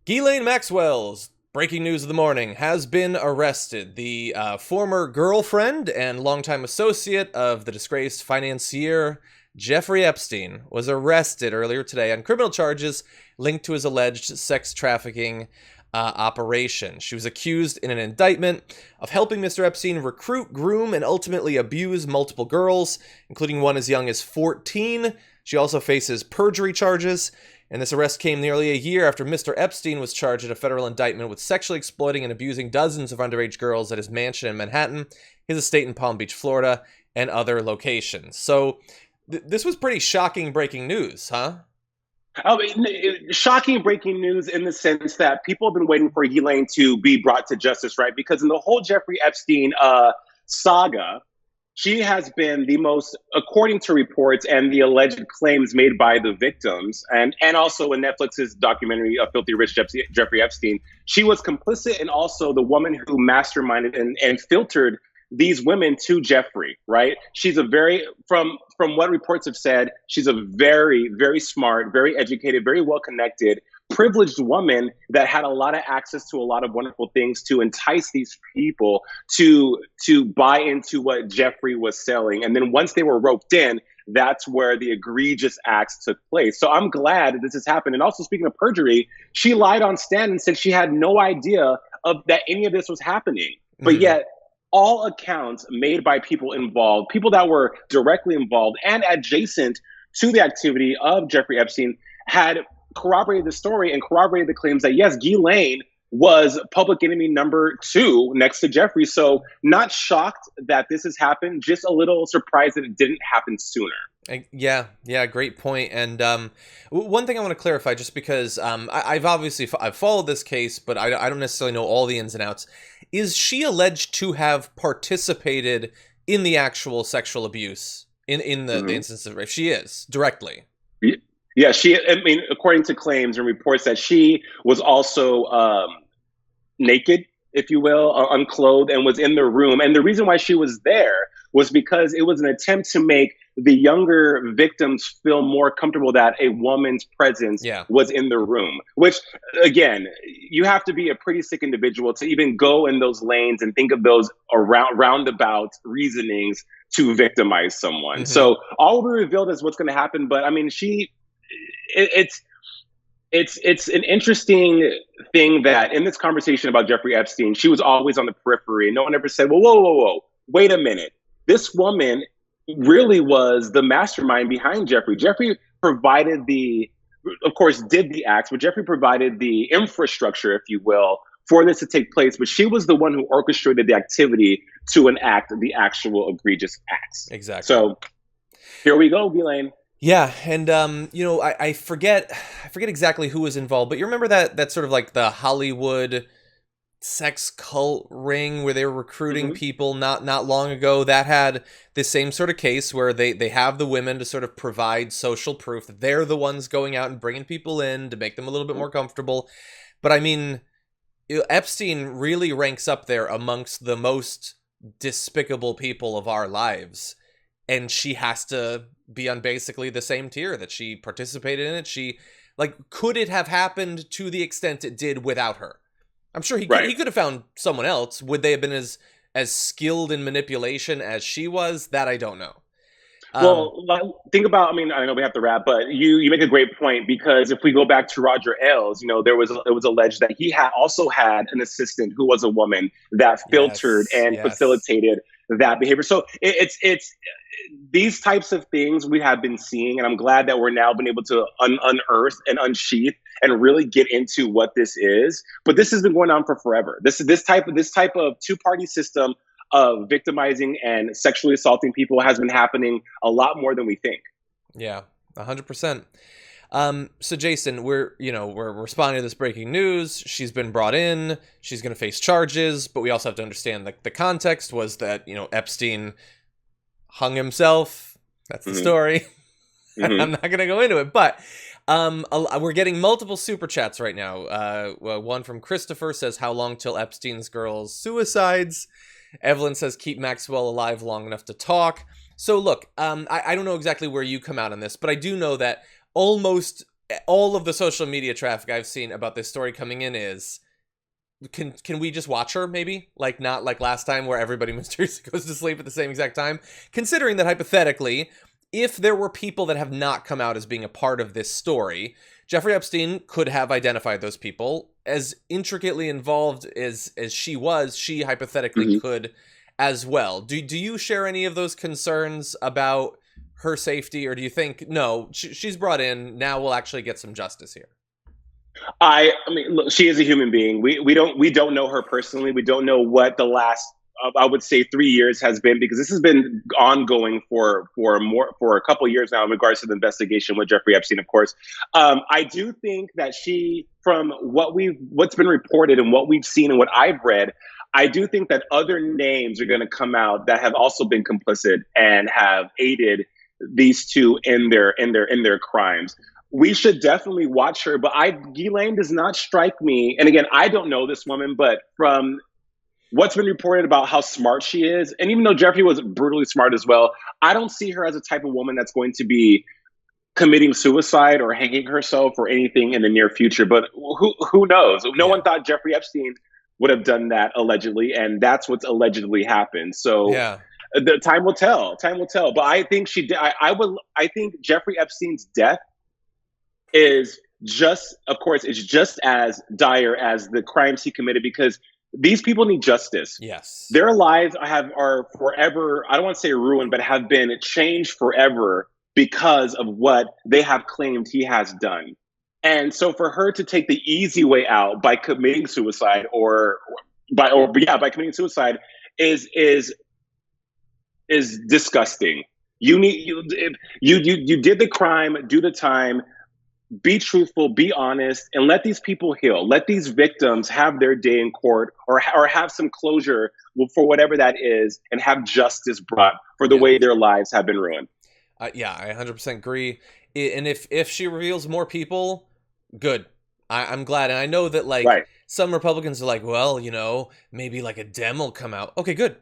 Ghislaine Maxwell's breaking news of the morning has been arrested. The former girlfriend and longtime associate of the disgraced financier Jeffrey Epstein was arrested earlier today on criminal charges linked to his alleged sex trafficking operation. She was accused in an indictment of helping Mr. Epstein recruit, groom, and ultimately abuse multiple girls, including one as young as 14. She also faces perjury charges. And this arrest came nearly a year after Mr. Epstein was charged in a federal indictment with sexually exploiting and abusing dozens of underage girls at his mansion in Manhattan, his estate in Palm Beach, Florida, and other locations. So this was pretty shocking breaking news, huh? Shocking breaking news in the sense that people have been waiting for Ghislaine to be brought to justice, right? Because in the whole Jeffrey Epstein saga, she has been the most, according to reports and the alleged claims made by the victims, and also in Netflix's documentary, Filthy Rich Jeffrey Epstein, she was complicit and also the woman who masterminded and filtered these women to Jeffrey, right? She's a very, from what reports have said, she's a very, very smart, very educated, very well-connected, privileged woman that had a lot of access to a lot of wonderful things to entice these people to buy into what Jeffrey was selling. And then once they were roped in, that's where the egregious acts took place. So I'm glad that this has happened. And also, speaking of perjury, she lied on stand and said she had no idea of that any of this was happening. But yet, all accounts made by people involved, people that were directly involved and adjacent to the activity of Jeffrey Epstein, had corroborated the story and corroborated the claims that, yes, Ghislaine was public enemy number 2 next to Jeffrey. So not shocked that this has happened, just a little surprised that it didn't happen sooner. Yeah, great point. And one thing I want to clarify, just because I've followed this case, but I don't necessarily know all the ins and outs. Is she alleged to have participated in the actual sexual abuse in the instance of rape? She is, directly. Yeah, according to claims and reports, that she was also naked, if you will, unclothed, and was in the room. And the reason why she was there was because it was an attempt to make the younger victims feel more comfortable that a woman's presence was in the room, which, again, you have to be a pretty sick individual to even go in those lanes and think of those roundabout reasonings to victimize someone. So all will be revealed is what's going to happen. But I mean, it's an interesting thing that in this conversation about Jeffrey Epstein, she was always on the periphery. No one ever said, well, whoa, wait a minute. This woman really was the mastermind behind Jeffrey. Jeffrey provided of course, did the acts, but Jeffrey provided the infrastructure, if you will, for this to take place. But she was the one who orchestrated the activity to enact the actual egregious acts. Exactly. So here we go, Ghislaine. Yeah, and I forget exactly who was involved, but you remember that sort of like the Hollywood sex cult ring where they were recruiting people not long ago, that had this same sort of case where they have the women to sort of provide social proof that they're the ones going out and bringing people in to make them a little bit more comfortable. But I mean, Epstein really ranks up there amongst the most despicable people of our lives, and she has to be on basically the same tier that she participated in it. Could it have happened to the extent it did without her? I'm sure he could have found someone else. Would they have been as skilled in manipulation as she was? That I don't know. Think about, I know we have to wrap, but you make a great point, because if we go back to Roger Ailes, it was alleged that he also had an assistant who was a woman that filtered and facilitated that behavior. So it's these types of things we have been seeing, and I'm glad that we're now been able to unearth and unsheath and really get into what this is. But this has been going on for forever. This type of two-party system of victimizing and sexually assaulting people has been happening a lot more than we think. Yeah, 100%. So Jason, we're responding to this breaking news. She's been brought in. She's going to face charges, but we also have to understand the context was that, Epstein hung himself. That's the story. I'm not going to go into it, but we're getting multiple super chats right now. One from Christopher says, how long till Epstein's girls' suicides? Evelyn says, keep Maxwell alive long enough to talk. So look, I don't know exactly where you come out on this, but I do know that almost all of the social media traffic I've seen about this story coming in is, can we just watch her, maybe? Like, not like last time where everybody mysteriously goes to sleep at the same exact time. Considering that, hypothetically, if there were people that have not come out as being a part of this story, Jeffrey Epstein could have identified those people. As intricately involved as she was, she hypothetically could as well. Do you share any of those concerns about her safety, or do you think, no, she's brought in, now we'll actually get some justice here? I mean, look, she is a human being. We don't know her personally. We don't know what the last, I would say, 3 years has been, because this has been ongoing for a couple of years now in regards to the investigation with Jeffrey Epstein, of course. I do think that she, from what's been reported and what we've seen and what I've read, I do think that other names are going to come out that have also been complicit and have aided these two in their crimes. We should definitely watch her, but Ghislaine does not strike me. And again, I don't know this woman, but from what's been reported about how smart she is, and even though Jeffrey was brutally smart as well, I don't see her as a type of woman that's going to be committing suicide or hanging herself or anything in the near future. But who knows? No one thought Jeffrey Epstein would have done that, allegedly, and that's what's allegedly happened. So the time will tell. Time will tell. But I think she did. I think Jeffrey Epstein's death is just, of course, it's just as dire as the crimes he committed, because these people need justice. Yes. Their lives are forever, I don't want to say ruined, but have been changed forever because of what they have claimed he has done. And so for her to take the easy way out by committing suicide by committing suicide is disgusting. You did the crime, do the time. Be truthful, be honest, and let these people heal. Let these victims have their day in court, or have some closure for whatever that is, and have justice brought for the way their lives have been ruined. I 100% agree. And if she reveals more people, good. I'm glad. And I know that some Republicans are like, well, maybe like a Dem will come out. Okay, good.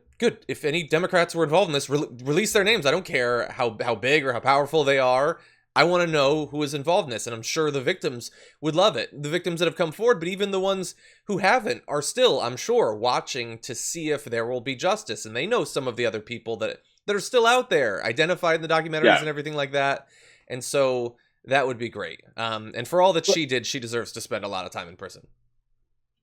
If any Democrats were involved in this, release their names. I don't care how big or how powerful they are. I want to know who is involved in this, and I'm sure the victims would love it. The victims that have come forward, but even the ones who haven't are still, I'm sure, watching to see if there will be justice. And they know some of the other people that are still out there, identified in the documentaries and everything like that. And so that would be great. And for all that she did, she deserves to spend a lot of time in prison.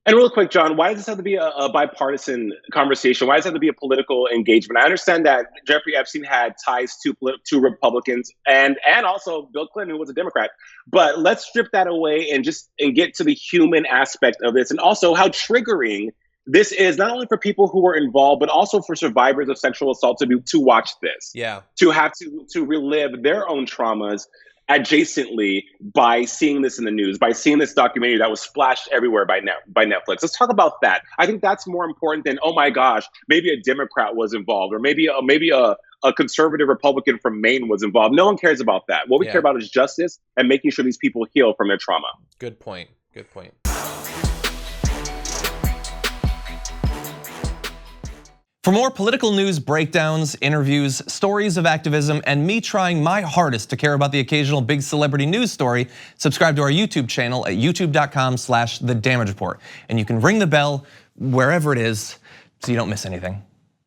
And real quick, John, why does this have to be a bipartisan conversation? Why does it have to be a political engagement? I understand that Jeffrey Epstein had ties to Republicans and also Bill Clinton, who was a Democrat. But let's strip that away and get to the human aspect of this, and also how triggering this is, not only for people who were involved, but also for survivors of sexual assault to watch this. Yeah. To have to relive their own traumas adjacently by seeing this in the news, by seeing this documentary that was splashed everywhere by Netflix. Let's talk about that. I think that's more important than, oh my gosh, maybe a Democrat was involved, or maybe a conservative Republican from Maine was involved. No one cares about that. What we care about is justice and making sure these people heal from their trauma. Good point. Good point. For more political news breakdowns, interviews, stories of activism, and me trying my hardest to care about the occasional big celebrity news story, subscribe to our YouTube channel at youtube.com/The Damage Report. And you can ring the bell wherever it is so you don't miss anything.